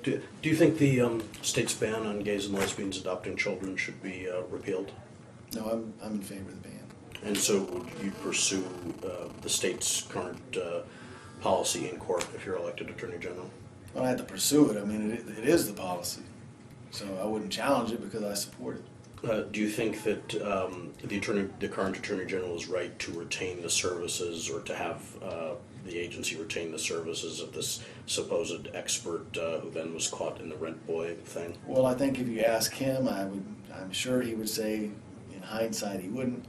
Do you think the state's ban on gays and lesbians adopting children should be repealed? No, I'm in favor of the ban. And so would you pursue the state's current policy in court if you're elected Attorney General? Well, I have to pursue it. I mean, it is the policy. So I wouldn't challenge it because I support it. Do you think that the current Attorney General is right to retain the services or to have the agency retain the services of this supposed expert who then was caught in the rent boy thing? Well, I think if you ask him, I'm sure he would say, in hindsight, he wouldn't.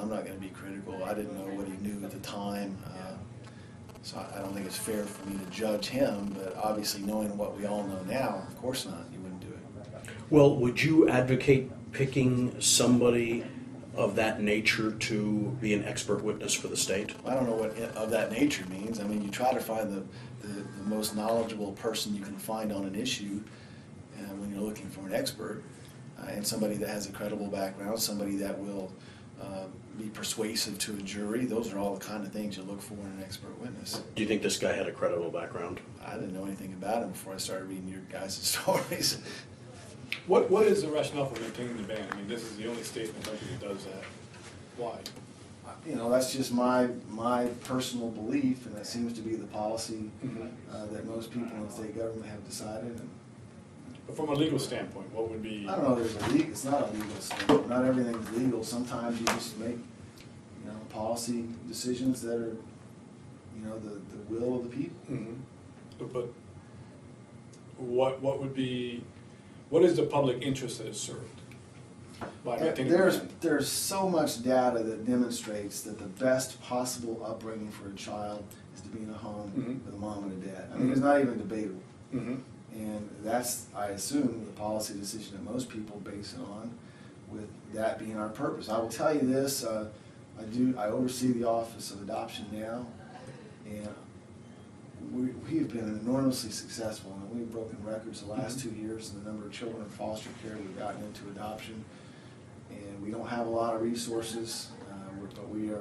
I'm not going to be critical. I didn't know what he knew at the time. So I don't think it's fair for me to judge him, but obviously knowing what we all know now, of course not, you wouldn't do it. Well, would you advocate picking somebody of that nature to be an expert witness for the state? I don't know what of that nature means. I mean, you try to find the most knowledgeable person you can find on an issue when you're looking for an expert, and somebody that has a credible background, somebody that will be persuasive to a jury. Those are all the kind of things you look for in an expert witness. Do you think this guy had a credible background? I didn't know anything about him before I started reading your guys' stories. What is the rationale for maintaining the ban? I mean, this is the only state in the country that does that. Why? You know, that's just my personal belief, and that seems to be the policy that most people in the state government have decided. And But from a legal standpoint, what would be? I don't know. It's not a legal standard. Not everything's legal. Sometimes you just make, policy decisions that are, the will of the people. Mm-hmm. But what would be? What is the public interest that is served? By maintaining the ban? There's so much data that demonstrates that the best possible upbringing for a child is to be in a home with a mom and a dad. I mean, it's not even debatable. And that's, I assume, the policy decision that most people base it on, with that being our purpose. I will tell you this, I oversee the Office of Adoption now, and we've been enormously successful, and we've broken records the last 2 years in the number of children in foster care we've gotten into adoption. And we don't have a lot of resources, but we've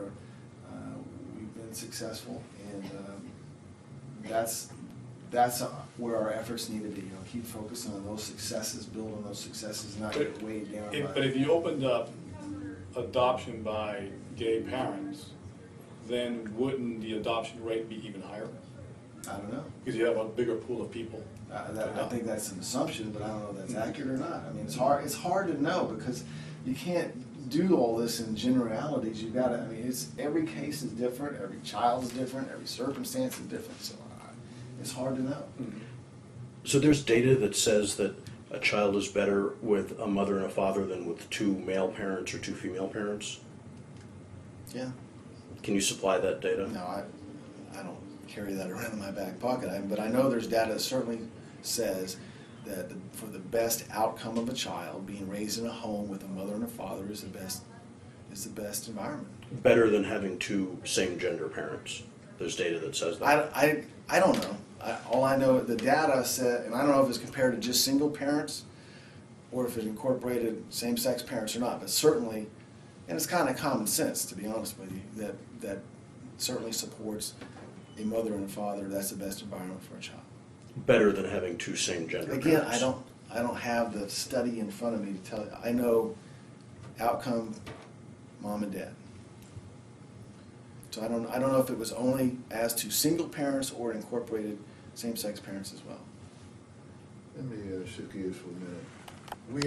been successful, and that's where our efforts need to be. Keep focusing on those successes, build on those successes, not get weighed down by. But if you opened up adoption by gay parents, then wouldn't the adoption rate be even higher? I don't know. Because you have a bigger pool of people. I think that's an assumption, but I don't know if that's accurate or not. I mean, it's hard to know because you can't do all this in generalities. You got to. I mean, every case is different. Every child is different. Every circumstance is different. So it's hard to know. So there's data that says that a child is better with a mother and a father than with two male parents or two female parents? Yeah. Can you supply that data? No, I don't carry that around in my back pocket. But I know there's data that certainly says that for the best outcome of a child, being raised in a home with a mother and a father is the best environment. Better than having two same gender parents. There's data that says that. I don't know. All I know, the data said, and I don't know if it's compared to just single parents or if it incorporated same-sex parents or not, but certainly, and it's kind of common sense, to be honest with you, that certainly supports a mother and a father. That's the best environment for a child. Better than having two same gender Again, parents. I don't have the study in front of me to tell you. I know outcome, mom and dad. So I don't know if it was only as to single parents or incorporated same-sex parents as well. Let me shift gears for a minute.